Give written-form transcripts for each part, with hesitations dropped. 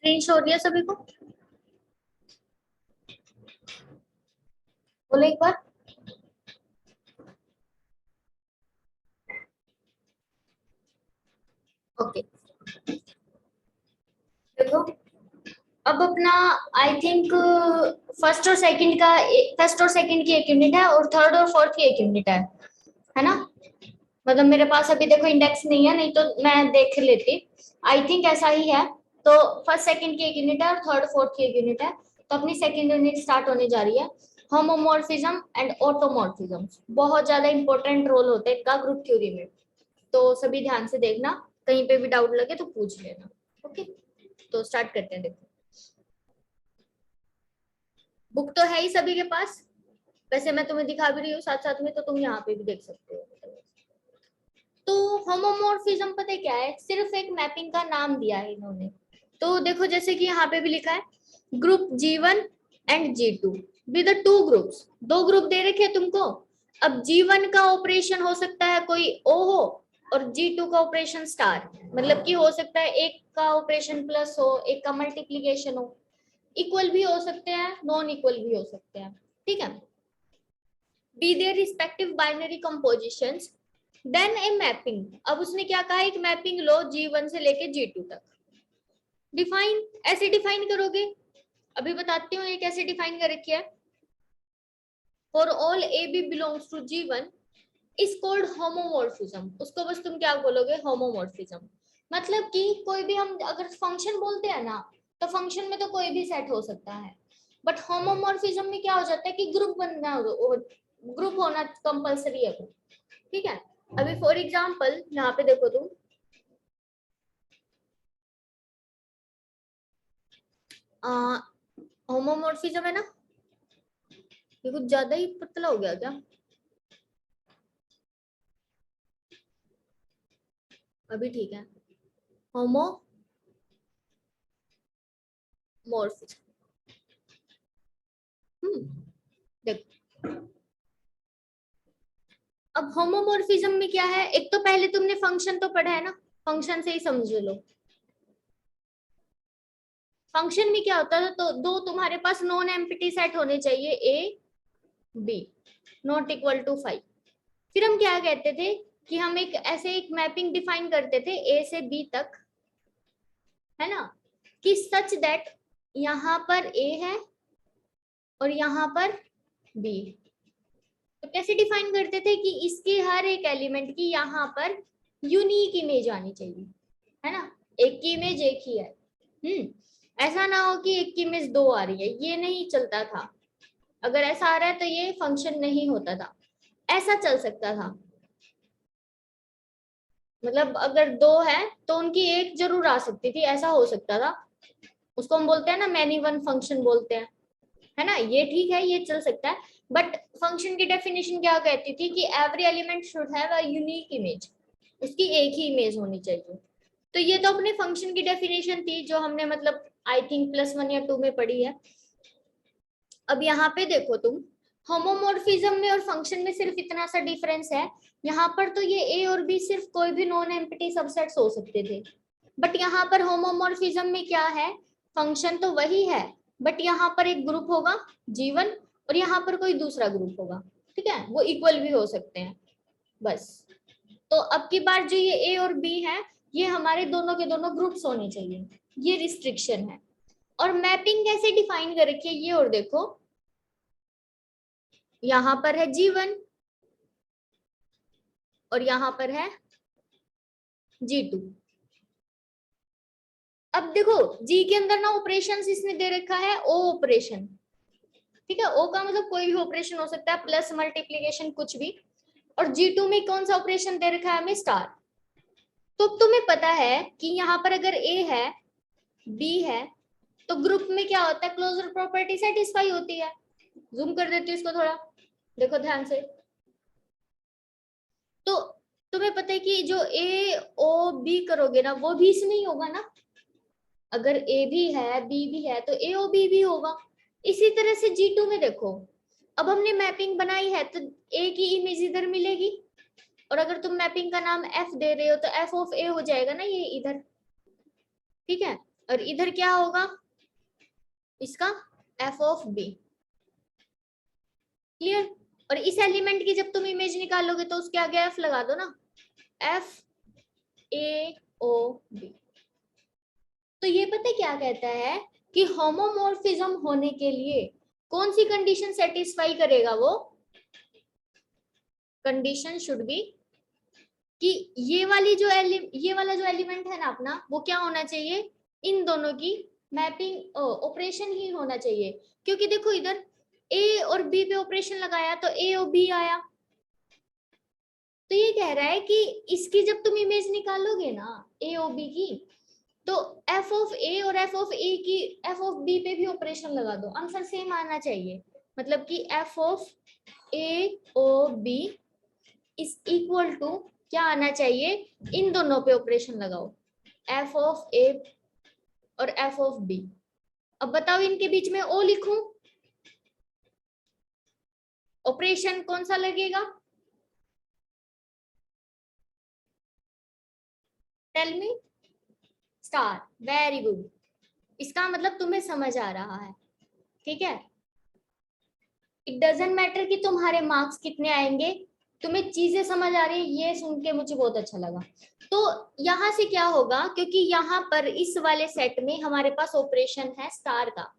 Screen show हो रही है सभी को? बोलो एक बार। ओके, देखो अब अपना आई थिंक फर्स्ट और सेकंड की एक यूनिट है और थर्ड और फोर्थ की एक यूनिट है ना? मतलब मेरे पास अभी देखो इंडेक्स नहीं है, नहीं तो मैं देख लेती। आई थिंक ऐसा ही है। तो फर्स्ट सेकंड की एक यूनिट है और थर्ड फोर्थ की एक यूनिट है। तो अपनी सेकंड यूनिट स्टार्ट होने जा रही है। होमोमॉर्फिज्म एंड ऑटोमॉर्फिज्म बहुत ज्यादा इंपॉर्टेंट रोल होते हैं का ग्रुप थ्योरी में। तो सभी ध्यान से देखना, कहीं पे भी डाउट लगे तो पूछ लेना। ओके, तो स्टार्ट करते हैं। देखो बुक तो है ही सभी के पास। वैसे मैं तुम्हें दिखा भी रही हूँ साथ साथ में, तो तुम यहाँ पे भी देख सकते हो। तो होमोमॉर्फिज्म पता है क्या है? सिर्फ एक मैपिंग का नाम दिया है इन्होंने। तो देखो जैसे कि यहाँ पे भी लिखा है group G1 and G2 be the two groups. दो ग्रुप दे रखे हैं तुमको। अब G1 का ऑपरेशन हो सकता है कोई O हो और G2 का ऑपरेशन स्टार। मतलब कि हो सकता है एक का ऑपरेशन प्लस हो, एक का मल्टीप्लीकेशन हो। इक्वल भी हो सकते हैं, नॉन इक्वल भी हो सकते हैं। ठीक है, be their respective binary compositions then a mapping. अब उसने क्या कहा, एक मैपिंग लो G1 से लेके G2 तक। डिफाइन ऐसे डिफाइन करोगे, अभी बताती हूँ ये कैसे डिफाइन कर रखी है। For all a b belongs to G1 is called homomorphism. उसको बस तुम क्या बोलोगे, होमोमॉर्फिज्म। मतलब कि कोई भी हम अगर फंक्शन बोलते हैं ना, तो फंक्शन में तो कोई भी सेट हो सकता है। बट होमोमॉर्फिज्म में क्या हो जाता है कि ग्रुप बनना, ग्रुप होना कंपलसरी है। ठीक है, अभी फॉर एग्जाम्पल यहाँ पे देखो तुम, होमोमॉर्फिज्म है ना, ये कुछ ज्यादा ही पतला हो गया क्या? अभी ठीक है। होमोमॉर्फिज्म, देखो अब होमोमॉर्फिज्म में क्या है। एक तो पहले तुमने फंक्शन तो पढ़ा है ना, फंक्शन से ही समझ लो। फंक्शन में क्या होता है, तो दो तुम्हारे पास नॉन एम्प्टी सेट होने चाहिए, a b not equal to 5। फिर हम क्या कहते थे कि हम एक ऐसे एक मैपिंग डिफाइन करते थे ए से बी तक, है ना, कि सच दैट यहाँ पर ए है और यहाँ पर बी। तो कैसे डिफाइन करते थे कि इसके हर एक एलिमेंट की यहाँ पर यूनिक इमेज आनी चाहिए, है ना। एक की इमेज एक ही है। ऐसा ना हो कि एक की इमेज दो आ रही है, ये नहीं चलता था। अगर ऐसा आ रहा है तो ये फंक्शन नहीं होता था। ऐसा चल सकता था, मतलब अगर दो है तो उनकी एक जरूर आ सकती थी, ऐसा हो सकता था। उसको हम बोलते हैं ना मैनी वन फंक्शन बोलते हैं, है ना। ये ठीक है, ये चल सकता है। बट फंक्शन की डेफिनेशन क्या कहती थी कि every element should have a unique image, उसकी एक ही इमेज होनी चाहिए। तो ये तो अपने फंक्शन की डेफिनेशन थी जो हमने मतलब आई थिंक +1 या 2 में पढ़ी है। अब यहाँ पे देखो तुम, होमोमॉर्फिज्म में और फंक्शन में सिर्फ इतना सा डिफरेंस है। यहाँ पर तो ये ए और बी सिर्फ कोई भी नॉन एम्प्टी सबसेट्स हो सकते थे। बट यहाँ पर होमोमॉर्फिज्म में क्या है, फंक्शन तो वही है, बट यहाँ पर एक ग्रुप होगा G1 और यहाँ पर कोई दूसरा ग्रुप होगा। ठीक है, वो इक्वल भी हो सकते हैं बस। तो अब की बार जो ये ए और बी है, ये हमारे दोनों के दोनों ग्रुप्स होने चाहिए, ये रिस्ट्रिक्शन है। और मैपिंग कैसे डिफाइन कर रखी है ये, और देखो यहाँ पर है G1 और यहाँ पर है G2। अब देखो जी के अंदर ना ऑपरेशन इसने दे रखा है ओ ऑपरेशन। ठीक है, ओ का मतलब कोई भी ऑपरेशन हो सकता है, प्लस मल्टीप्लीकेशन कुछ भी। और G2 में कौन सा ऑपरेशन दे रखा है हमें, स्टार। तो तुम्हें पता है कि यहाँ पर अगर ए है बी है तो ग्रुप में क्या होता है, क्लोजर प्रॉपर्टी सेटिस्फाई होती है। जूम कर देती हूँ इसको थोड़ा, देखो ध्यान से। तो तुम्हें पता है कि जो ए ओ बी करोगे ना, वो भी इसमें ही होगा ना। अगर ए भी है बी भी है तो ए ओ बी भी होगा। इसी तरह से G2 में देखो, अब हमने मैपिंग बनाई है तो ए की इमेज इधर मिलेगी, और अगर तुम मैपिंग का नाम एफ दे रहे हो तो एफ ऑफ ए हो जाएगा ना ये इधर। ठीक है, और इधर क्या होगा इसका एफ ऑफ बी। क्लियर। और इस एलिमेंट की जब तुम इमेज निकालोगे तो उसके आगे एफ लगा दो ना, एफ ए ओ बी। तो ये पता है क्या कहता है कि होमोमॉर्फिज्म होने के लिए कौन सी कंडीशन सेटिस्फाई करेगा, वो कंडीशन शुड बी कि ये वाला जो एलिमेंट है ना अपना, वो क्या होना चाहिए, इन दोनों की मैपिंग ऑपरेशन ही होना चाहिए। क्योंकि देखो इधर ए और बी पे ऑपरेशन लगाया तो ए और बी आया। तो ये कह रहा है कि इसकी जब तुम इमेज निकालोगे ना ए और बी की, तो एफ ऑफ ए और एफ ऑफ ए की एफ ऑफ बी पे भी ऑपरेशन लगा दो, आंसर सेम आना चाहिए। मतलब कि F of a o b is equal to क्या आना चाहिए, इन दोनों पे ऑपरेशन लगाओ, एफ ऑफ ए और एफ ऑफ बी। अब बताओ इनके बीच में ओ लिखूं, ऑपरेशन कौन सा लगेगा, tell me. Star. Very good. इसका मतलब तुम्हें समझ आ रहा है, ठीक है। इट डजेंट मैटर कि तुम्हारे मार्क्स कितने आएंगे, तुम्हें चीजें समझ आ रही है, ये सुन के मुझे बहुत अच्छा लगा। तो यहाँ से क्या होगा, क्योंकि यहाँ पर इस वाले सेट में हमारे पास ऑपरेशन है स्टार का,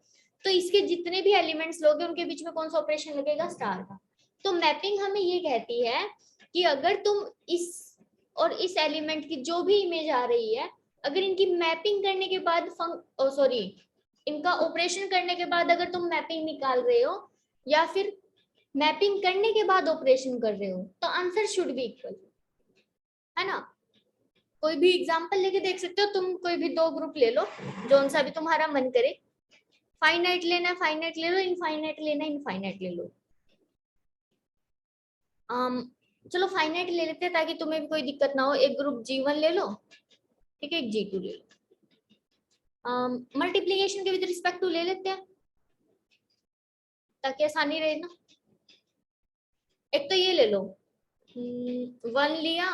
तो इसके जितने भी एलिमेंट्स लोगे उनके बीच में कौन सा ऑपरेशन लगेगा, स्टार का। तो मैपिंग हमें ये कहती है कि अगर तुम इस और इस एलिमेंट की जो भी इमेज आ रही है, अगर इनकी मैपिंग करने के बाद सॉरी इनका ऑपरेशन करने के बाद अगर तुम मैपिंग निकाल रहे हो या फिर मैपिंग करने के बाद ऑपरेशन कर रहे हो, तो आंसर शुड बी इक्वल, है ना। कोई भी एग्जांपल लेके देख सकते हो तुम, कोई भी दो ग्रुप ले लो, जोन सा भी तुम्हारा मन करे। फाइनाइट लेना है फाइनाइट ले लो, इनफाइनाइट लेना है इनफाइनाइट ले लो। चलो फाइनाइट ले लेते हैं ताकि तुम्हें भी कोई दिक्कत ना हो। एक ग्रुप G1 ले लो, ठीक है, एक G2 ले लो। मल्टीप्लीकेशन के विद रिस्पेक्ट टू ले लेते हैं ताकि आसानी रहे ना। एक तो ये ले लो, 1 लिया,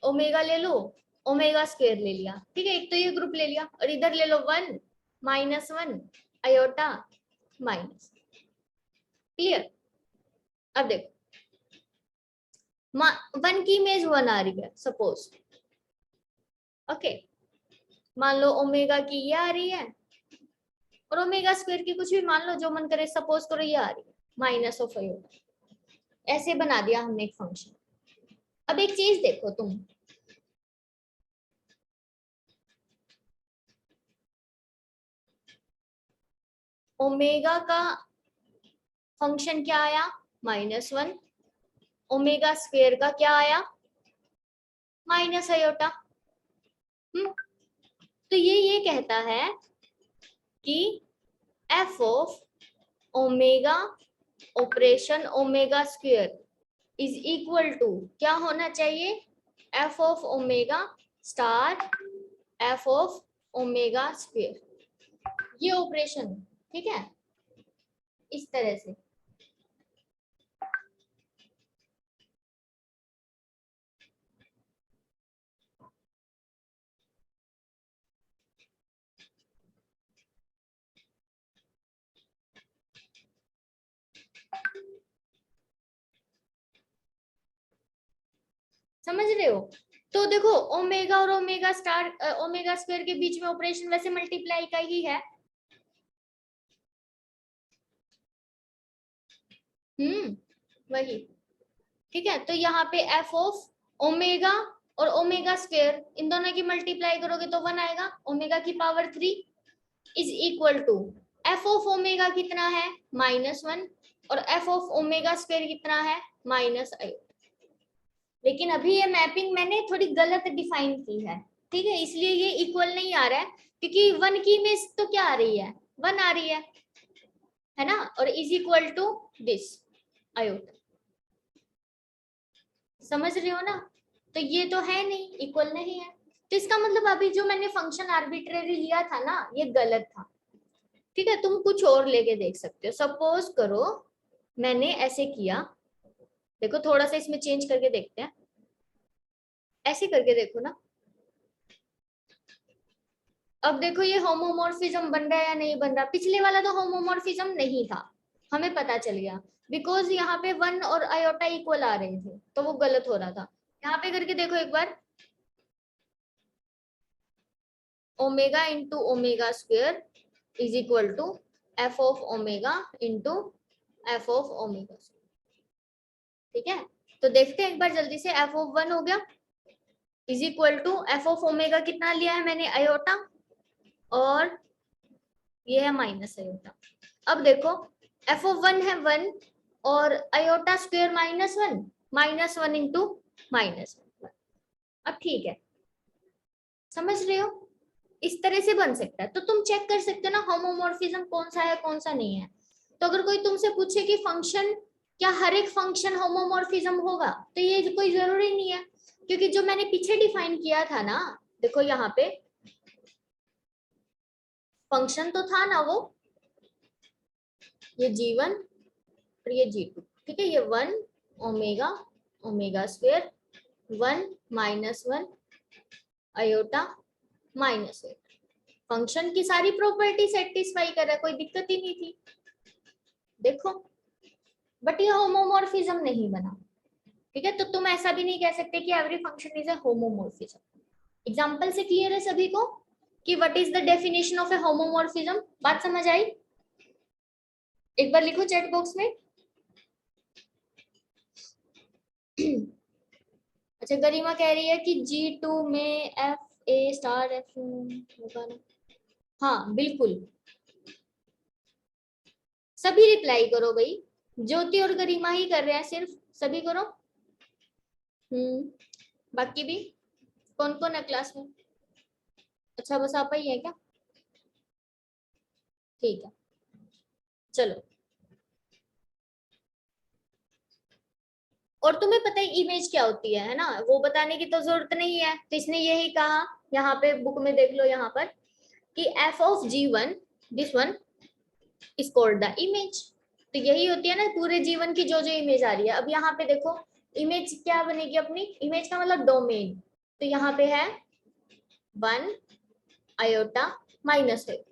ओमेगा ले लो, ओमेगा स्क्वायर ले लिया, ठीक है। एक तो ये ग्रुप ले लिया, और इधर ले लो 1 -1 आयोटा माइनस। क्लियर। अब देखो 1 की इमेज 1 आ रही है सपोज, ओके। मान लो ओमेगा की ये आ रही है, और ओमेगा स्क्वायर की कुछ भी मान लो जो मन करे, सपोज करो ये आ रही है माइनस ऑफ आयोटा। ऐसे बना दिया हमने एक फंक्शन। अब एक चीज देखो तुम, ओमेगा का फंक्शन क्या आया, -1, ओमेगा स्क्वायर का क्या आया, माइनस आयोटा। तो ये कहता है कि F of omega operation omega square is equal to क्या होना चाहिए, f of omega star f of omega square, ये ऑपरेशन, ठीक है, इस तरह से। समझ रहे हो। तो देखो ओमेगा और ओमेगा स्टार ओमेगा स्क्वायर के बीच में ऑपरेशन वैसे मल्टीप्लाई का ही है। वही, ठीक है। तो यहाँ पे एफ ऑफ ओमेगा और ओमेगा स्क्वायर इन दोनों की मल्टीप्लाई करोगे तो 1 आएगा, ओमेगा की power 3 is equal to F of omega कितना है, -1, और एफ ऑफ ओमेगा स्क्वायर कितना है, -i। लेकिन अभी ये मैपिंग मैंने थोड़ी गलत डिफाइन की है, ठीक है, इसलिए ये इक्वल नहीं आ रहा है, क्योंकि 1 की इमेज तो क्या आ रही है, 1 आ रही है ना, और is equal to this iota. समझ रहे हो ना। तो ये तो है नहीं, इक्वल नहीं है। तो इसका मतलब अभी जो मैंने फंक्शन आर्बिट्रेरी लिया था ना, ये गलत था, ठीक है। तुम कुछ और लेके देख सकते हो। सपोज करो मैंने ऐसे किया, देखो थोड़ा सा इसमें चेंज करके देखते हैं, ऐसे करके देखो ना, अब देखो ये होमोमॉर्फिज्म बन रहा है या नहीं बन रहा। पिछले वाला तो होमोमॉर्फिज्म नहीं था, हमें पता चल गया, बिकॉज यहाँ पे 1 और आयोटा इक्वल आ रहे थे, तो वो गलत हो रहा था। यहाँ पे करके देखो एक बार, omega into omega square is equal to F of omega into F of omega square. ठीक है, तो देखते हैं एक बार जल्दी से। एफ ऑफ 1 हो गया is equal to F of omega कितना लिया है मैंने, आयोटा, और ये है माइनस आयोटा। अब देखो एफ ऑफ 1 है 1 और आयोटा स्क्वेयर -1, -1 इंटू -1। अब ठीक है, समझ रहे हो, इस तरह से बन सकता है। तो तुम चेक कर सकते हो ना होमोमॉर्फिज्म कौन सा है कौन सा नहीं है। तो अगर कोई तुमसे पूछे कि फंक्शन, क्या हर एक फंक्शन होमोमॉर्फिज्म होगा, तो ये कोई जरूरी नहीं है, क्योंकि जो मैंने पीछे डिफाइन किया था ना, देखो यहाँ पे फंक्शन तो था ना वो, ये g1 और ये g2, ठीक है, ये 1 omega omega square 1 -1 iota -1। Function की सारी प्रॉपर्टी सेटिस्फाई कर रहा है, कोई दिक्कत ही नहीं थी, देखो। बट ये होमोमॉर्फिज्म नहीं बना, ठीक है। तो तुम ऐसा भी नहीं कह सकते कि every function is a homomorphism. Example से क्लियर है सभी को कि what is the definition of A homomorphism? बात समझ आई? एक बार लिखो चैट बॉक्स में। अच्छा, गरिमा कह रही है कि G2 में FA स्टार F होगा ना। हाँ बिल्कुल, सभी रिप्लाई करो भाई, ज्योति और गरिमा ही कर रहे हैं सिर्फ, सभी करो। बाकी भी कौन कौन है क्लास में? अच्छा बस आप ही है क्या? ठीक है, चलो। और तुम्हें पता है इमेज क्या होती है ना, वो बताने की तो जरूरत नहीं है, तो इसने यही कहा, यहाँ पे बुक में देख लो यहाँ पर, कि f of g1 this one is called the image. तो यही होती है ना पूरे जीवन की जो जो इमेज आ रही है। अब यहाँ पे देखो इमेज क्या बनेगी अपनी, इमेज का मतलब डोमेन, तो यहाँ पे है 1 आयोटा -1,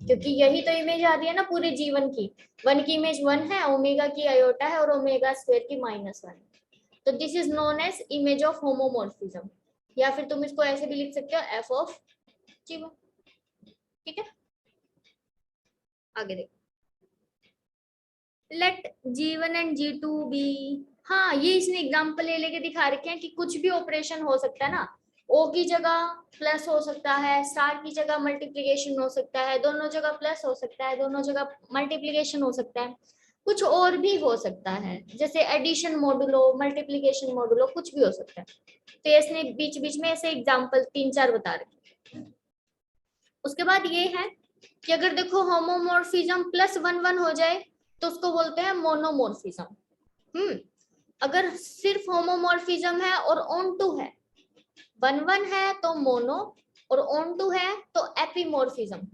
क्योंकि यही तो इमेज आ रही है ना पूरे जीवन की। 1 की इमेज 1 है, ओमेगा की आयोटा है, और ओमेगा स्क्वायर की -1। तो this is known as image of homomorphism, या फिर तुम इसको ऐसे भी लिख सकते हो एफ ऑफ g1। ठीक है, आगे देखो, late g1 and g2 B. हाँ, ये इसने एग्जांपल ले लेके दिखा रखे हैं कि कुछ भी ऑपरेशन हो सकता है ना, ओ की जगह प्लस हो सकता है, स्टार की जगह मल्टीप्लीकेशन हो सकता है, दोनों जगह प्लस हो सकता है, दोनों जगह मल्टीप्लीकेशन हो सकता है, कुछ और भी हो सकता है, जैसे एडिशन मॉडुलो, मल्टीप्लीकेशन मॉडुलो, कुछ भी हो सकता है। तो इसने बीच बीच में ऐसे एग्जांपल 3-4 बता रखे। उसके बाद ये है कि अगर देखो होमोमॉर्फिज्म +1 हो जाए तो उसको बोलते हैं मोनोमॉर्फिज्म। अगर सिर्फ होमोमॉर्फिज्म है और ऑन टू है, 1-1 है तो मोनो, और ऑन टू है तो एपीमॉर्फिज्म।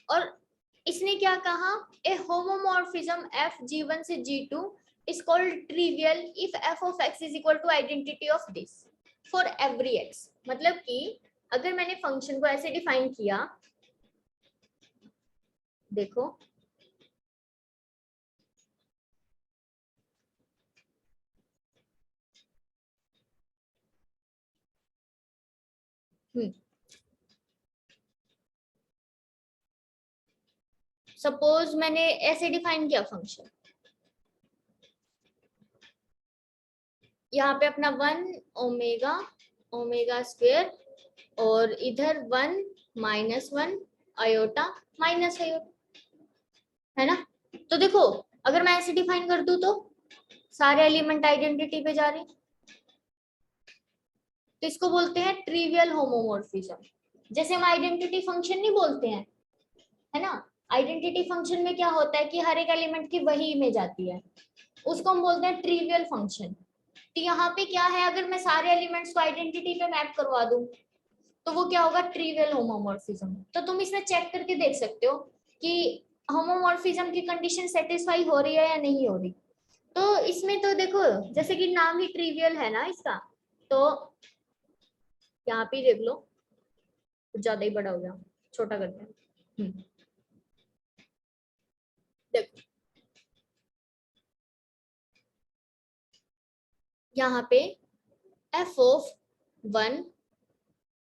और इसने क्या कहा, ए होमोमॉर्फिज्म एफ g1 से g2 is called trivial if f of x is equal to identity of this for every x। मतलब कि अगर मैंने फंक्शन को ऐसे डिफाइन किया, देखो सपोज मैंने ऐसे डिफाइन किया फंक्शन, यहाँ पे अपना 1 ओमेगा ओमेगा स्क्वेयर, और इधर 1 -1 आयोटा -आयोटा, है ना। तो देखो अगर मैं ऐसे डिफाइन कर दूं तो सारे एलिमेंट आइडेंटिटी पे जा रहे हैं, तो इसको बोलते हैं ट्रिवियल होमोमॉर्फिज्म। जैसे हम आइडेंटिटी फंक्शन नहीं बोलते हैं, है ना, आइडेंटिटी फंक्शन में क्या होता है कि हर एक एलिमेंट की वही इमेज आती है, उसको हम बोलते हैं ट्रिवियल फंक्शन। तो यहाँ पे क्या है, अगर मैं सारे एलिमेंट्स को आइडेंटिटी पे मैप करवा दूं तो वो क्या होगा, ट्रिवियल होमोमॉर्फिज्म। तो तुम इसमें चेक करके देख सकते हो कि होमोमॉर्फिज्म की कंडीशन सेटिस्फाई हो रही है या नहीं हो रही। तो इसमें तो देखो जैसे कि नाम ही ट्रिवियल है ना इसका, तो यहाँ पे देख लो कुछ ज्यादा ही बड़ा हो गया, छोटा करते हैं। देखो यहाँ पे एफ ऑफ 1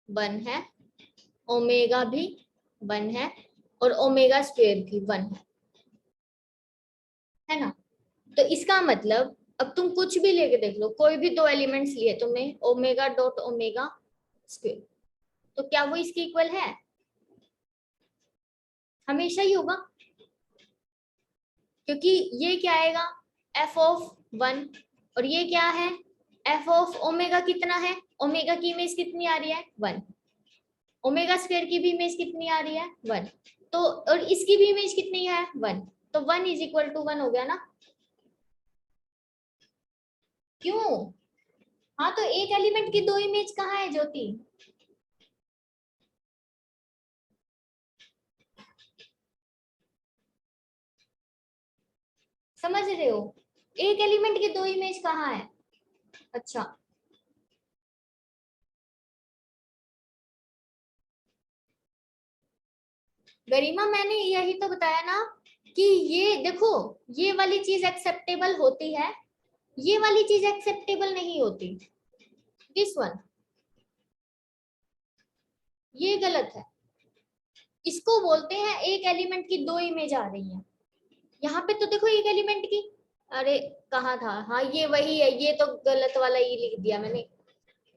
1 है, ओमेगा भी 1 है, और ओमेगा स्क्वायर भी 1 है ना। तो इसका मतलब अब तुम कुछ भी लेके देख लो, कोई भी दो एलिमेंट्स लिए तुमने, ओमेगा डॉट ओमेगा स्क्वायर, तो क्या वो इसके इक्वल है? हमेशा ही होगा, क्योंकि ये क्या आएगा, एफ ऑफ 1, और ये क्या है, एफ ऑफ ओमेगा कितना है, ओमेगा की इमेज कितनी आ रही है 1, ओमेगा स्क्वायर की भी इमेज कितनी आ रही है 1, तो और इसकी भी इमेज कितनी है 1, तो 1 इज इक्वल टू 1 हो गया ना। क्यों? हाँ, तो एक एलिमेंट की दो इमेज कहाँ है ज्योति? समझ रहे हो, एक एलिमेंट की दो इमेज कहाँ है? अच्छा, गरिमा मैंने यही तो बताया ना कि ये देखो, ये वाली चीज एक्सेप्टेबल होती है, ये वाली चीज एक्सेप्टेबल नहीं होती, दिस वन, ये गलत है। इसको बोलते हैं एक एलिमेंट की दो इमेज आ रही है। यहाँ पे तो देखो एक एलिमेंट की, अरे कहाँ था, हाँ ये वही है, ये तो गलत वाला ये लिख दिया मैंने,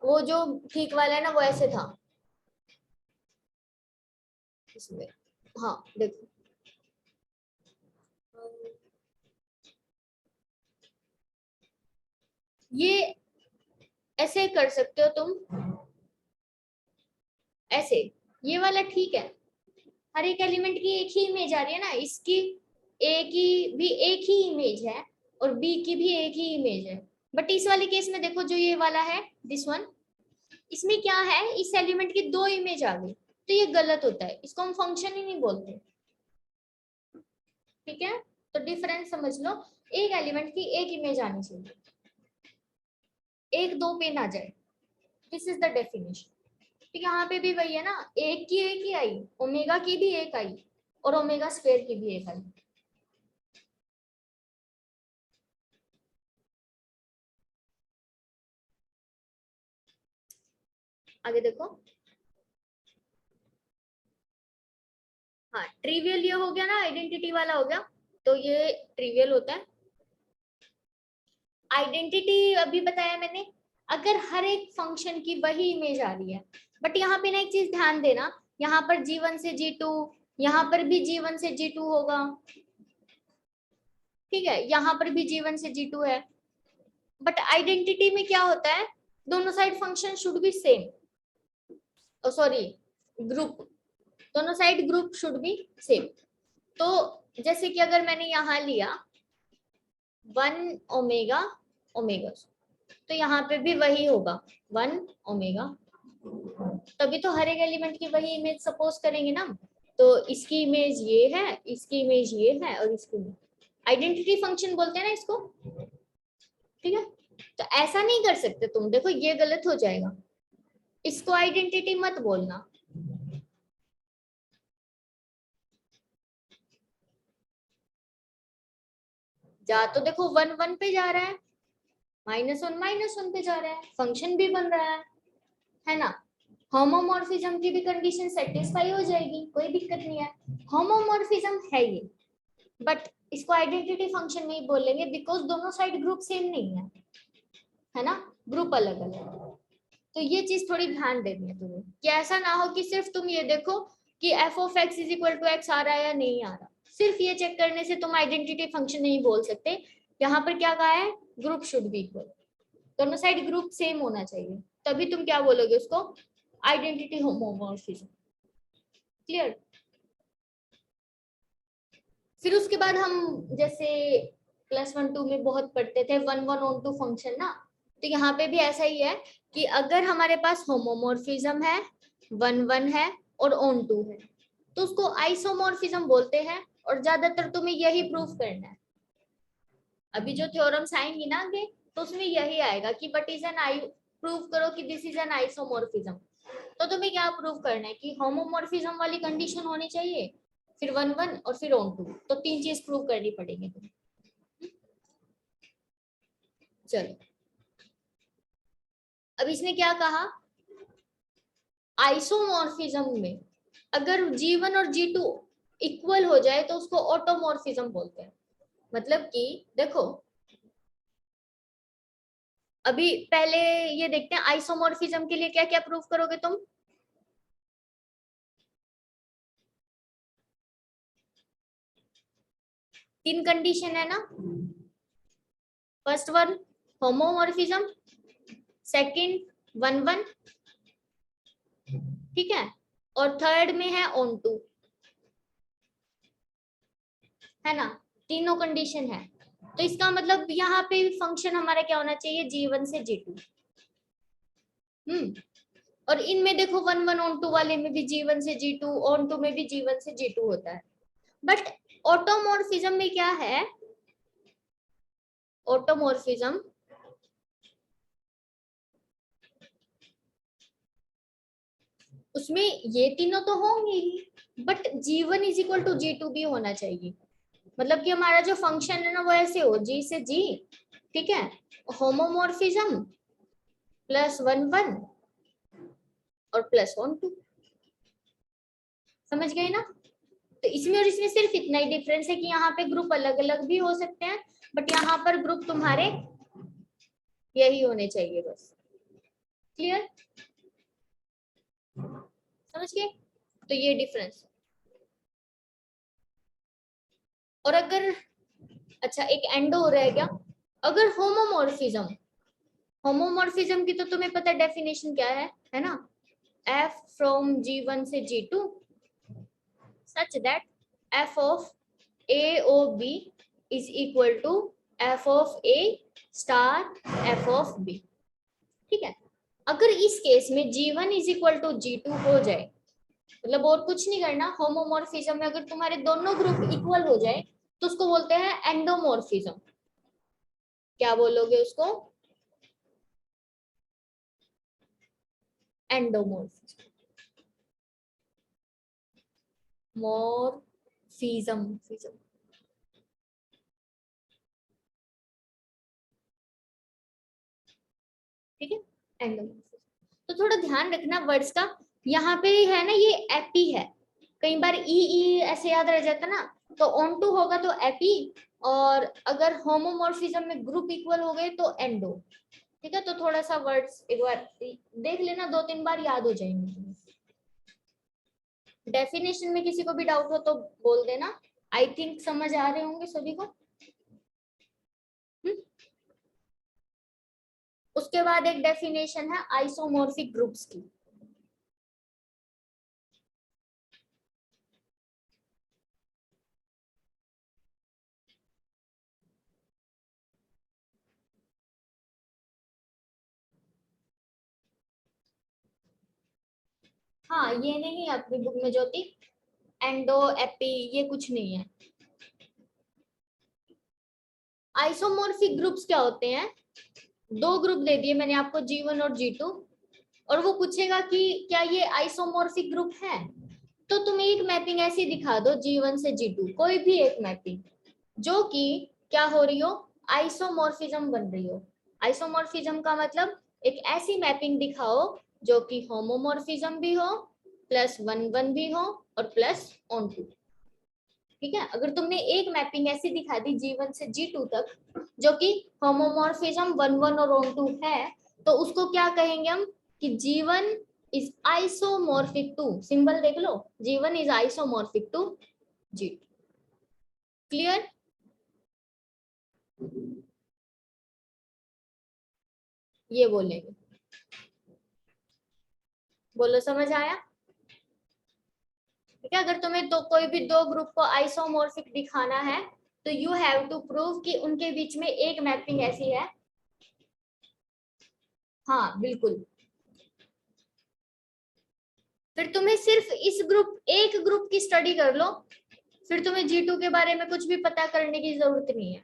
वो जो ठीक वाला है ना वो ऐसे था इसमें। हाँ देखो, ये ऐसे कर सकते हो तुम, ऐसे, ये वाला ठीक है, हर एक एलिमेंट की एक ही इमेज आ रही है ना, इसकी ए की भी एक ही इमेज है और बी की भी एक ही इमेज है, बट इस वाले केस में देखो जो ये वाला है दिस वन, इसमें क्या है, इस एलिमेंट की दो इमेज आ गई, तो ये गलत होता है, इसको हम फंक्शन ही नहीं बोलते। ठीक है, तो डिफरेंस समझ लो, एक एलिमेंट की एक इमेज आनी चाहिए, एक दो पे ना जाए, दिस इज द डेफिनेशन। ठीक है, यहाँ पे भी वही है ना, एक की एक ही आई, ओमेगा की भी एक आई और ओमेगा स्क्वायर की भी एक आई। आगे देखो, हाँ ट्रिवियल ये हो गया ना, आइडेंटिटी वाला हो गया, तो ये ट्रिवियल होता है। आइडेंटिटी अभी बताया मैंने, अगर हर एक फंक्शन की वही इमेज आ रही है, बट यहाँ पे ना एक चीज ध्यान देना, यहाँ पर G1 से G2, यहाँ पर भी G1 से G2 होगा, ठीक है, यहाँ पर भी G1 से G2 है, बट आइडेंटिटी में क्या होता है, दोनों side function should be same, sorry group, दोनों side group should be same. तो जैसे कि अगर मैंने यहाँ लिया 1 ओमेगा ओमेगा, तो यहाँ पे भी वही होगा 1 ओमेगा, तभी तो हर एक एलिमेंट की वही इमेज सपोज करेंगे ना, तो इसकी इमेज ये है, इसकी इमेज ये है, और इसकी आइडेंटिटी फंक्शन बोलते हैं ना इसको। ठीक है, तो ऐसा नहीं कर सकते तुम, देखो ये गलत हो जाएगा, इसको आइडेंटिटी मत बोलना। जा तो देखो 1 1 पे जा रहा है, -1 पे जा रहा है, फंक्शन भी बन रहा है ना, होमोमॉर्फिज्म की भी कंडीशन सेटिस्फाई हो जाएगी, कोई दिक्कत नहीं है, होमोमॉर्फिज्म है ये, बट इसको आइडेंटिटी फंक्शन नहीं बोलेंगे बिकॉज दोनों साइड ग्रुप सेम नहीं है ना, ग्रुप अलग अलग। तो ये चीज थोड़ी ध्यान देनी है तुम्हें, कि ऐसा ना हो कि सिर्फ तुम ये देखो कि F of X is equal to X आ रहा है या नहीं आ रहा, सिर्फ ये चेक करने से तुम आइडेंटिटी फंक्शन नहीं बोल सकते। यहाँ पर क्या कहा है, ग्रुप शुड बी इक्वल, दोनों साइड ग्रुप सेम होना चाहिए, तभी तुम क्या बोलोगे उसको, आइडेंटिटी होमोमॉर्फिज्म। क्लियर? फिर उसके बाद हम जैसे +1 2 में बहुत पढ़ते थे 1 1 ऑन टू फंक्शन ना, तो यहाँ पे भी ऐसा ही है कि अगर हमारे पास होमोमॉर्फिज्म है, 1 1 है और ऑन टू है, तो उसको आइसोमॉर्फिज्म बोलते हैं, और ज्यादातर तुम्हें यही प्रूफ करना है, अभी जो थ्योरम्स आएंगी ना आगे, तो उसमें यही आएगा कि what is an I, prove करो कि दिस इज एन आइसोमॉर्फिज्म। तो तुम्हें क्या प्रूव करना है कि होमोमॉर्फिज्म वाली कंडीशन होनी चाहिए, फिर 1 1 और फिर ऑन 2, तो 3 चीज प्रूव करनी पड़ेगी तुम्हें। चलो अब इसने क्या कहा, आइसोमॉर्फिज्म में अगर G1 और G2 इक्वल हो जाए तो उसको ऑटोमॉर्फिज्म बोलते हैं। मतलब कि देखो अभी पहले ये देखते हैं आइसोमॉर्फिज्म के लिए क्या क्या प्रूव करोगे तुम। तीन कंडीशन है ना, फर्स्ट वन होमोमॉर्फिज्म, सेकंड 1 1, ठीक है, और थर्ड में है ऑन 2, है ना, तीनों कंडीशन है। तो इसका मतलब यहाँ पे फंक्शन हमारा क्या होना चाहिए, G1 से G2। और इनमें देखो 1 1 ऑन 2 वाले में भी G1 से G2, ऑन 2 में भी G1 से G2 होता है। बट ऑटोमॉर्फिज्म में क्या है, ऑटोमॉर्फिज्म उसमें ये तीनों तो होंगे ही, but G1 is equal to G2 भी होना चाहिए। मतलब कि हमारा जो फंक्शन है ना वो ऐसे हो, G से G, ठीक है, होमोमॉर्फिज्म प्लस 1 1 और प्लस ऑन 2, समझ गए ना। तो इसमें और इसमें सिर्फ इतना ही डिफरेंस है कि यहाँ पे ग्रुप अलग अलग भी हो सकते हैं, बट यहाँ पर ग्रुप तुम्हारे यही होने चाहिए बस। क्लियर, समझ गए, तो ये डिफरेंस। और अगर अच्छा एक एंडो रह गया, अगर होमोमॉर्फिज्म, होमोमॉर्फिज्म की तो तुम्हें पता है डेफिनेशन क्या है ना, f from G1 से G2 such that f of a of b is equal to f of a star f of b, ठीक है। अगर इस केस में G1 is equal to G2 हो जाए, मतलब और कुछ नहीं करना, होमोमॉर्फिज्म में अगर तुम्हारे दोनों ग्रुप इक्वल हो जाए तो उसको बोलते हैं एंडोमॉर्फिज्म। क्या बोलोगे उसको, एंडोमॉर्फिज्म, मॉर्फिज्म, ठीक है, एंडोमॉर्फिज्म। तो थोड़ा ध्यान रखना वर्ड्स का, यहाँ पे है ना ये एपी है, कई बार ई ऐसे याद रह जाता ना, तो ऑन टू होगा तो एपी, और अगर होमोमॉर्फिज्म में ग्रुप इक्वल हो गए तो एंडो, ठीक है। तो थोड़ा सा वर्ड्स एक बार देख लेना, 2 3 बार याद हो जाएंगे। डेफिनेशन में किसी को भी डाउट हो तो बोल देना, आई थिंक समझ आ रहे होंगे सभी को। उसके बाद एक डेफिनेशन है आइसोमॉर्फिक ग्रुप्स की। हाँ ये नहीं है अपनी बुक में ज्योति, एंडो एपी ये कुछ नहीं है। आइसोमॉर्फिक ग्रुप्स क्या होते हैं, 2 ग्रुप दे दिए मैंने आपको G1 और G2, और वो पूछेगा कि क्या ये आइसोमॉर्फिक ग्रुप है, तो तुम एक मैपिंग ऐसी दिखा दो G1 से G2, कोई भी एक मैपिंग जो कि क्या हो रही हो, आइसोमॉर्फिज्म बन रही हो। आइसोमॉर्फिज्म का मतलब एक ऐसी मैपिंग दिखाओ जो कि होमोमॉर्फिज्म भी हो, प्लस 1 1 भी हो, और प्लस ऑन 2, ठीक है। अगर तुमने एक मैपिंग ऐसी दिखा दी G1 से G2 तक जो कि होमोमॉर्फिज्म 1 1 और ऑन 2 है, तो उसको क्या कहेंगे हम कि G1 is isomorphic to, symbol देख लो, G1 is isomorphic to G2। Clear, ये बोलेंगे, बोलो समझ आया। ठीक है, अगर तुम्हें तो कोई भी 2 ग्रुप को आइसोमॉर्फिक दिखाना है तो यू हैव टू प्रूव कि उनके बीच में एक मैपिंग ऐसी है। हाँ बिल्कुल, फिर तुम्हें सिर्फ इस ग्रुप, एक ग्रुप की स्टडी कर लो, फिर तुम्हें G2 के बारे में कुछ भी पता करने की जरूरत नहीं है।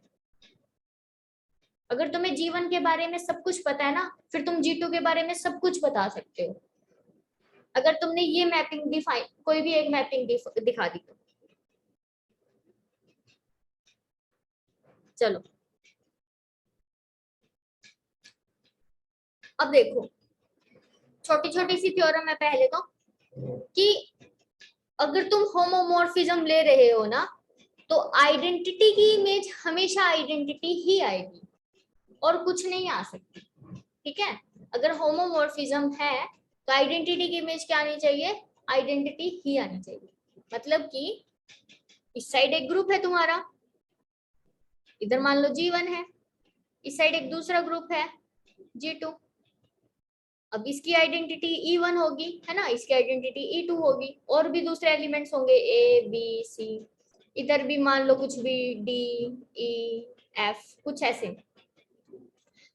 अगर तुम्हें G1 के बारे में सब कुछ पता है ना, फिर तुम G2 के बारे में सब कुछ बता सकते हो। अगर तुमने ये मैपिंग डिफाइन, कोई भी एक मैपिंग दिखा दी तो चलो अब देखो, छोटी छोटी सी थ्योरम है पहले तो, कि अगर तुम होमोमॉर्फिज्म ले रहे हो ना, तो आइडेंटिटी की इमेज हमेशा आइडेंटिटी ही आएगी और कुछ नहीं आ सकती। ठीक है, अगर होमोमॉर्फिज्म है तो आइडेंटिटी की इमेज क्या आनी चाहिए, आइडेंटिटी ही आनी चाहिए। मतलब कि इस साइड एक ग्रुप है तुम्हारा, इधर मान लो G1 है, इस साइड एक दूसरा ग्रुप है G2। अब इसकी आइडेंटिटी E1 होगी, है ना, इसकी आइडेंटिटी E2 होगी, और भी दूसरे एलिमेंट्स होंगे A B C, इधर भी मान लो कुछ भी D E F, कुछ ऐसे।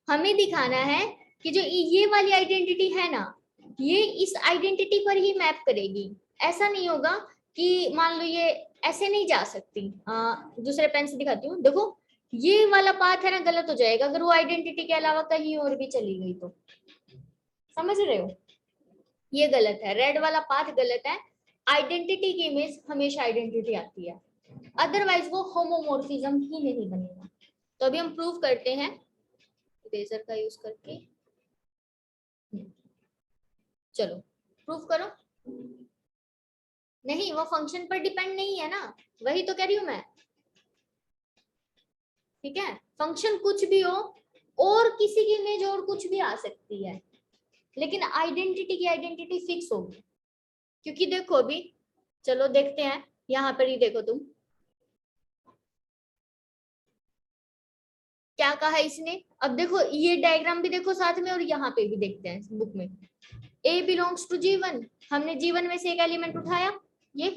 हमें दिखाना है कि जो ये वाली आइडेंटिटी है ना, ये इस आइडेंटिटी पर ही मैप करेगी। ऐसा नहीं होगा कि मान लो ये ऐसे नहीं जा सकती। दूसरे पेन से दिखाती हूँ, देखो ये वाला पाथ है ना, गलत हो जाएगा अगर वो आइडेंटिटी के अलावा कहीं और भी चली गई तो। समझ रहे हो, ये गलत है, रेड वाला पाथ गलत है। आइडेंटिटी की इमेज हमेशा आइडेंटिटी आती है, अदरवाइज वो होमोमॉर्फिज्म ही नहीं बनेगा। तो अभी हम प्रूव करते हैं इरेजर का यूज करके। चलो प्रूफ करो। नहीं, वो फंक्शन पर डिपेंड नहीं है ना, वही तो कह रही हूं मैं। ठीक है, फंक्शन कुछ भी हो और किसी की इमेज और कुछ भी आ सकती है, लेकिन आइडेंटिटी की आइडेंटिटी फिक्स होगी। क्योंकि देखो अभी, चलो देखते हैं, यहाँ पर ही देखो तुम क्या कहा इसने। अब देखो ये डायग्राम भी देखो साथ में, और यहाँ पे भी देखते हैं बुक में। A बिलोंग्स टू G1, हमने G1 में से एक एलिमेंट उठाया ये।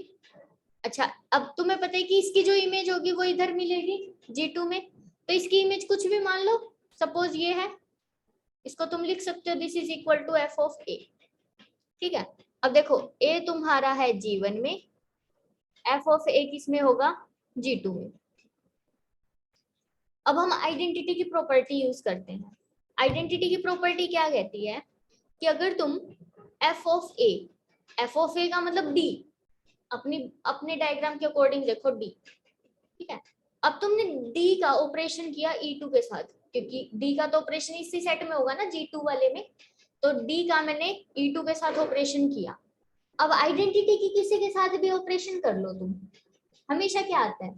अच्छा, अब तुम्हें पता है कि इसकी जो इमेज होगी वो इधर मिलेगी G2 में, तो इसकी इमेज कुछ भी मान लो, सपोज ये है, इसको तुम लिख सकते हो this is equal to F of A। ठीक है, अब देखो A तुम्हारा है G1 में, F ऑफ A किस में होगा, G2 में। अब हम आइडेंटिटी की प्रॉपर्टी यूज करते हैं। आइडेंटिटी की प्रॉपर्टी क्या कहती है कि अगर तुम F ऑफ A का मतलब D, अपनी अपने डायग्राम के अकॉर्डिंग देखो D। ठीक है, अब तुमने D का ऑपरेशन किया E2 के साथ, क्योंकि D का तो ऑपरेशन इसी सेट में होगा ना G2 वाले में, तो D का मैंने E2 के साथ ऑपरेशन किया। अब आइडेंटिटी की किसी के साथ भी ऑपरेशन कर लो तुम, हमेशा क्या आता है,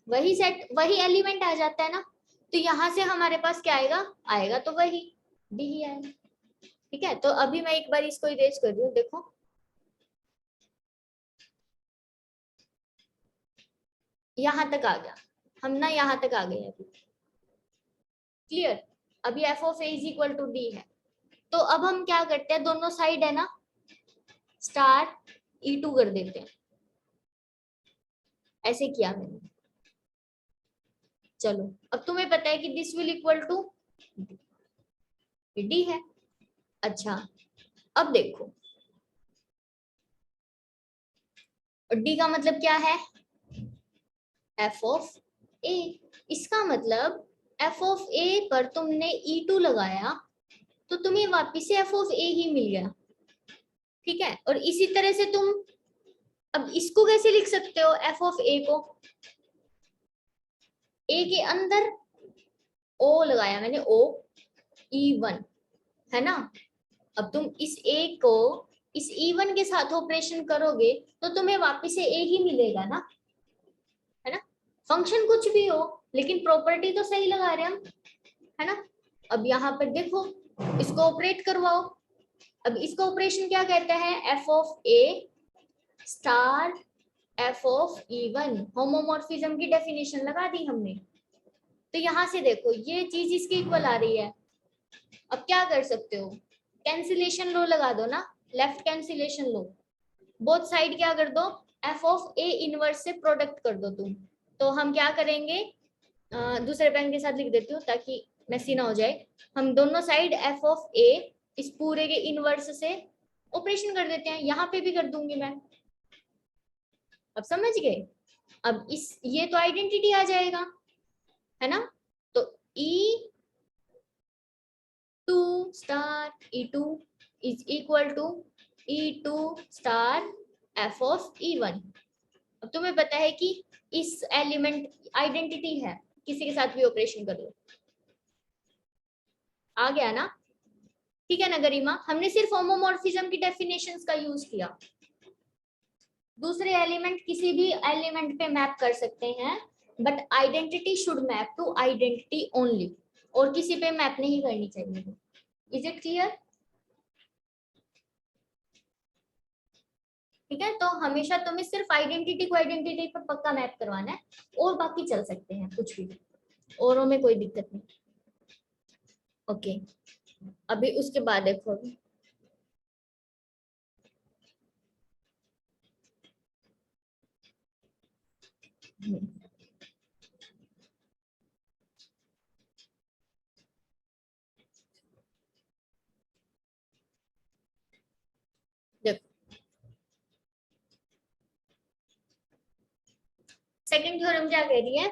वही सेट वही एलिमेंट आ जाता है ना। तो यहां से हमारे पास क्या आएगा, आएगा तो वही D ही आएगा। ठीक है, तो अभी मैं एक बार इसको इरेज कर रही हूँ, देखो यहां तक आ गया, हम ना यहां तक आ गए अभी। क्लियर, अभी F of A is equal to D है। तो अब हम क्या करते हैं, दोनों साइड है ना स्टार E2 कर देते हैं, ऐसे किया मैंने। चलो अब तुम्हें पता है कि this will equal to D है। अच्छा, अब देखो D का मतलब क्या है, F ऑफ A। इसका मतलब F ऑफ A पर तुमने E2 लगाया तो तुम्हें वापिस से F ऑफ A ही मिल गया। ठीक है, और इसी तरह से तुम अब इसको कैसे लिख सकते हो, F ऑफ A को, A के अंदर O लगाया मैंने, O E1, है ना। अब तुम इस A को इस E1 के साथ ऑपरेशन करोगे तो तुम्हें वापिस से A ही मिलेगा ना, है ना। फंक्शन कुछ भी हो लेकिन प्रॉपर्टी तो सही लगा रहे हम, है ना। अब यहाँ पर देखो, इसको ऑपरेट करवाओ। अब इसको ऑपरेशन क्या कहते हैं, F of A star F of E1। Homomorphism की डेफिनेशन लगा दी हमने। तो यहाँ से देखो ये चीज इसके इक्वल आ रही है। अब क्या कर सकते हो, कैंसिलेशन लो लगा दो ना, लेफ्ट कैंसिलेशन लो, बोथ साइड क्या कर दो, F ऑफ A इनवर्स से प्रोडक्ट कर दो तुम। तो हम क्या करेंगे, दूसरे पेन के साथ लिख देती हूँ ताकि मैसी ना हो जाए। हम दोनों साइड F ऑफ A इस पूरे के इनवर्स से ऑपरेशन कर देते हैं, यहाँ पे भी कर दूंगी मैं। अब समझ गए, अब इस ये तो आइडेंटिटी आ जाएगा, है ना। तो E2 star E2 is equal to E2 star F of E1। अब तुम्हें पता है कि इस एलिमेंट आइडेंटिटी है, किसी के साथ भी ऑपरेशन कर लो, आ गया ना? ठीक है ना गरिमा, हमने सिर्फ होमोमॉर्फिज्म की डेफिनेशंस का यूज किया। दूसरे एलिमेंट किसी भी एलिमेंट पे मैप कर सकते हैं, but identity should map to identity only, और किसी पे मैप नहीं करनी चाहिए। Is it clear? ठीक है, तो हमेशा तुम्हें सिर्फ आइडेंटिटी को आइडेंटिटी पर पक्का मैप करवाना है, और बाकी चल सकते हैं कुछ भी, औरों में कोई दिक्कत नहीं। ओके, अभी उसके बाद देखो, देखो सेकंड थ्योरम क्या कह रही है,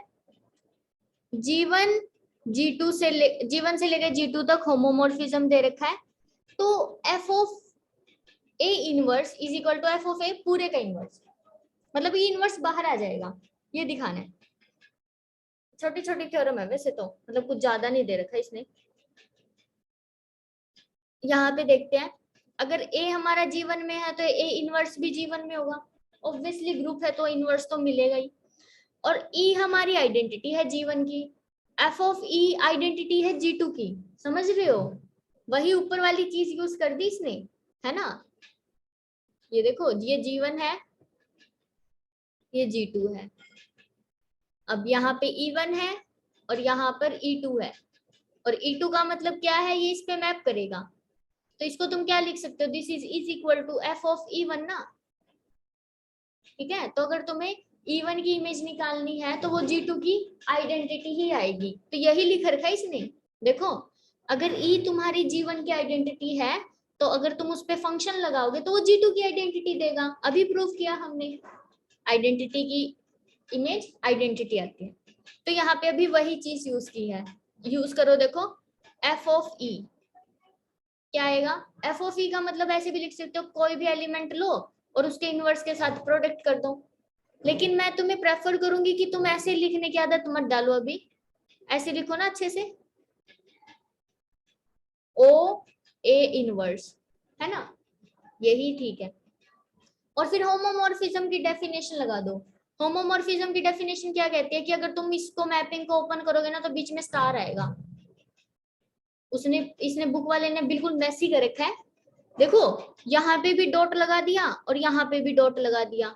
G1 से लेकर G2 तक होमोमॉर्फिज्म दे रखा है, तो F of A inverse is equal to F of A पूरे का इनवर्स, मतलब ये इनवर्स बाहर आ जाएगा, ये दिखाना है। छोटी छोटी थ्योरम है वैसे तो, मतलब कुछ ज्यादा नहीं दे रखा इसने। यहाँ पे देखते हैं, अगर A हमारा G1 में है तो A इनवर्स भी G1 में होगा, ऑब्वियसली ग्रुप है तो इनवर्स तो मिलेगा ही। और E हमारी आइडेंटिटी है G1 की, F ऑफ E आइडेंटिटी है G2 की, समझ रहे हो? वही ऊपर वाली चीज यूज कर दी इसने, है ना? ये देखो, ये G1 है, ये G2 है। अब यहाँ पे E1 है और यहाँ पर E2 है, और E2 का मतलब क्या है, ये इस पे मैप करेगा, तो इसको तुम क्या लिख सकते हो, this is equal to F of E1 ना। ठीक है, तो अगर तुम्हें E1 की इमेज निकालनी है तो वो G2 की आइडेंटिटी ही आएगी, तो यही लिख रखा है इसने। देखो, अगर E तुम्हारी G1 की आइडेंटिटी है, तो अगर तुम उस पर फंक्शन लगाओगे तो वो G2 की आइडेंटिटी देगा। अभी प्रूफ किया हमने, आइडेंटिटी की इमेज आइडेंटिटी आती है, तो यहाँ पे अभी वही चीज यूज की है। यूज करो, देखो F ऑफ E क्या आएगा, F ऑफ E का मतलब ऐसे भी लिख सकते हो, कोई भी एलिमेंट लो और उसके इनवर्स के साथ प्रोडक्ट कर दो। लेकिन मैं तुम्हें प्रेफर करूंगी कि तुम ऐसे लिखने की आदत मत डालो, अभी ऐसे लिखो ना अच्छे से, O A इनवर्स, है ना? यही ठीक है। और फिर होमोमॉर्फिज्म की डेफिनेशन लगा दो। होमोमॉर्फिज्म की डेफिनेशन क्या कहती है कि अगर तुम इसको मैपिंग को ओपन करोगे ना तो बीच में स्टार आएगा। उसने इसने बुक वाले ने बिल्कुल मैसी कर रखा है, देखो यहाँ पे भी डॉट लगा दिया और यहाँ पे भी डॉट लगा दिया,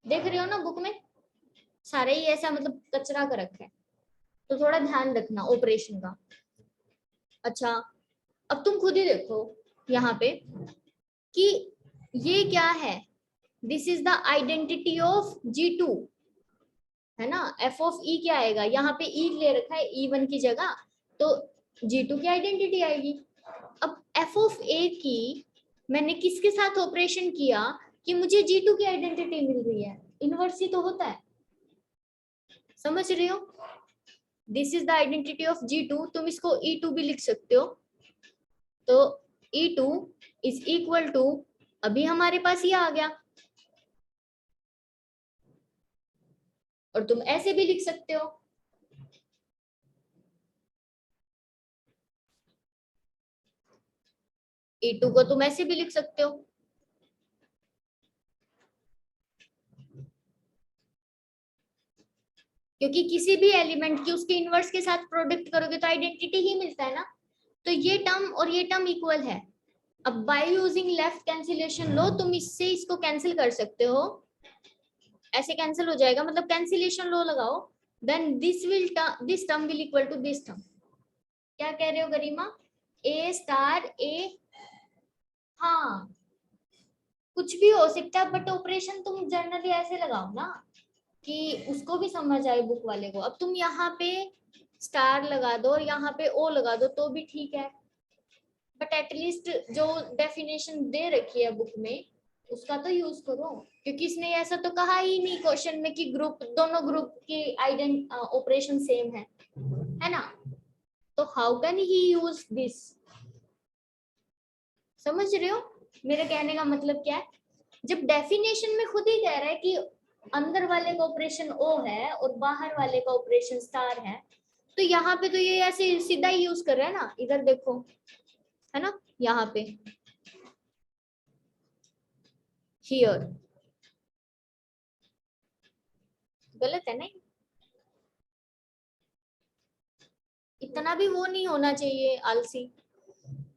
देख रहे हो ना बुक में सारे ही ऐसा मतलब कचरा कर रखा है, तो थोड़ा ध्यान रखना ऑपरेशन का। अच्छा, अब तुम खुद ही देखो यहाँ पे कि ये क्या है, this is the identity of G2, है ना? F ऑफ E क्या आएगा, यहाँ पे E ले रखा है E1 की जगह, तो G2 की आइडेंटिटी आएगी। अब F ऑफ A की मैंने किसके साथ ऑपरेशन किया कि मुझे G2 की आइडेंटिटी मिल रही है, इनवर्स ही तो होता है, समझ रहे हो? This is the identity of G2, तुम इसको E2 भी लिख सकते हो, तो E2 इज इक्वल टू, अभी हमारे पास ये आ गया, और तुम ऐसे भी लिख सकते हो, E2 को तुम ऐसे भी लिख सकते हो, क्योंकि किसी भी एलिमेंट की उसके इनवर्स के साथ प्रोडक्ट करोगे तो आइडेंटिटी ही मिलता है ना, तो ये टर्म और ये टर्म इक्वल है। अब बाय यूजिंग लेफ्ट कैंसिलेशन लो, तुम इससे इसको कैंसिल कर सकते हो, ऐसे कैंसिल हो जाएगा, मतलब कैंसिलेशन लो लगाओ, then this term will equal to this term. क्या कह रहे हो गरिमा? A स्टार A, हाँ कुछ भी हो सकता है, बट ऑपरेशन तुम जनरली ऐसे लगाओ ना कि उसको भी समझ आए बुक वाले को। अब तुम यहाँ पे स्टार लगा दो और यहाँ पे O लगा दो तो भी ठीक है, बट एटलीस्ट जो डेफिनेशन दे रखी है बुक में उसका तो यूज करो, क्योंकि इसने ऐसा तो कहा ही नहीं क्वेश्चन में कि ग्रुप, दोनों ग्रुप की ऑपरेशन सेम है ना? तो how can he use this, समझ रहे हो मेरे कहने का मतलब क्या है? जब डेफिनेशन में खुद ही कह रहा है कि अंदर वाले का ऑपरेशन ओ है और बाहर वाले का ऑपरेशन स्टार है, तो यहाँ पे तो ये ऐसे सीधा ही यूज कर रहा है ना, इधर देखो, है ना, यहाँ पे हियर, गलत है नहीं? इतना भी वो नहीं होना चाहिए आलसी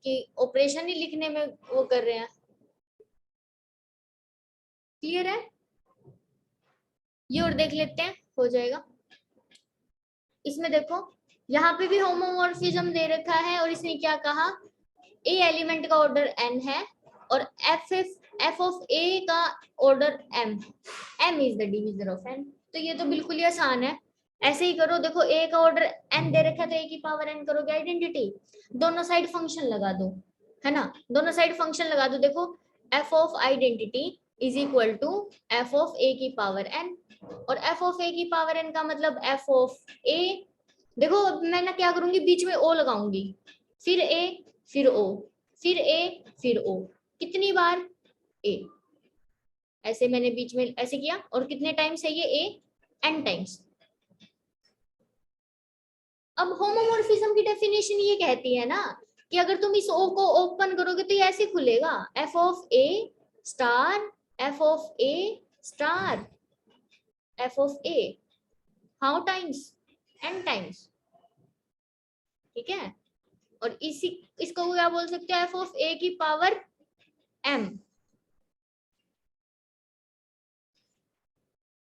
कि ऑपरेशन ही लिखने में वो कर रहे हैं। क्लियर है? ये और देख लेते हैं, हो जाएगा। इसमें देखो यहाँ पे भी होमोमॉर्फिज्म दे रखा है और इसने क्या कहा, ए एलिमेंट का ऑर्डर n है और f ऑफ a का order m is the divisor of n। तो ये तो बिल्कुल ही आसान है, ऐसे ही करो। देखो a का ऑर्डर n दे रखा है तो a की पावर n करोगे आइडेंटिटी, दोनों साइड फंक्शन लगा दो, है ना, दोनों साइड फंक्शन लगा दो। देखो f of identity is equal to f of a की पावर n, और f ऑफ a की पावर n का मतलब f ऑफ a। देखो अब मैं ना क्या करूंगी, बीच में o लगाऊंगी, फिर a फिर o फिर a फिर o, कितनी बार a, ऐसे मैंने बीच में ऐसे किया। और कितने टाइम्स है ये a, n टाइम्स। अब होमोमॉर्फिज्म की डेफिनेशन ये कहती है ना कि अगर तुम इस o को ओपन करोगे तो ये ऐसे खुलेगा, f of a star f of a star f of a, how times, n times. ठीक है, और इसी इसको क्या बोल सकते हो, f ऑफ a की पावर m,